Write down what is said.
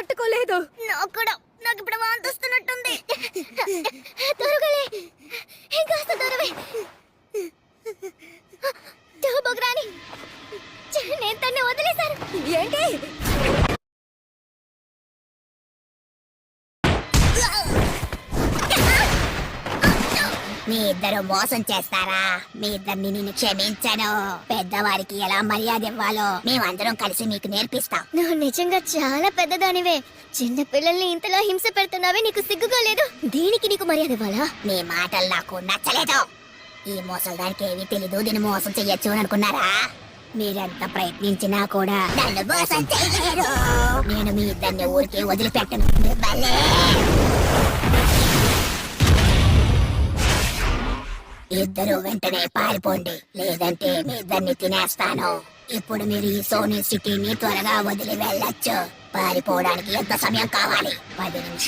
తట్టుకోలేదు. నాకు కూడా. నాకు ఇప్పుడు వాంతి వస్తున్నట్టుంది. త్వరగాలే, ఇంకాస్త త్వరవే. బొగరాని, నేను తన్ని వదిలేశాను. ఏంటి? మీ ఇద్దరు మోసం చేస్తారా? మీ ఇద్దరిని నేను క్షమించను. పెద్దవారికి ఎలా మర్యాద ఇవ్వాలో మేమందరం కలిసి మీకు నేర్పిస్తాం. నువ్వు నిజంగా చాలా పెద్దదానివే. చిన్న పిల్లల్ని ఇంతలా హింస పెడుతున్నావే, నీకు సిగ్గుగా లేదు? దీనికి నీకు మర్యాద ఇవ్వాలా? నీ మాటలు నాకు నచ్చలేదు. ఈ మోసల్దానికి ఏమీ తెలీదు, దీన్ని మోసం చెయ్యొచ్చు అని అనుకున్నారా? మీరెంత ప్రయత్నించినా కూడా నన్ను మోసం చెయ్యలేరు. నేను మీ ఇద్దరిని ఊరికే వదిలిపెట్టను. ఇద్దరు వెంటనే పారిపోండి, లేదంటే మీ ఇద్దరిని తినేస్తాను. ఇప్పుడు మీరు ఈ సోనీ సిటీని త్వరగా వదిలి వెళ్ళొచ్చు. పారిపోవడానికి ఎంత సమయం కావాలి? 10 నిమిషాలు.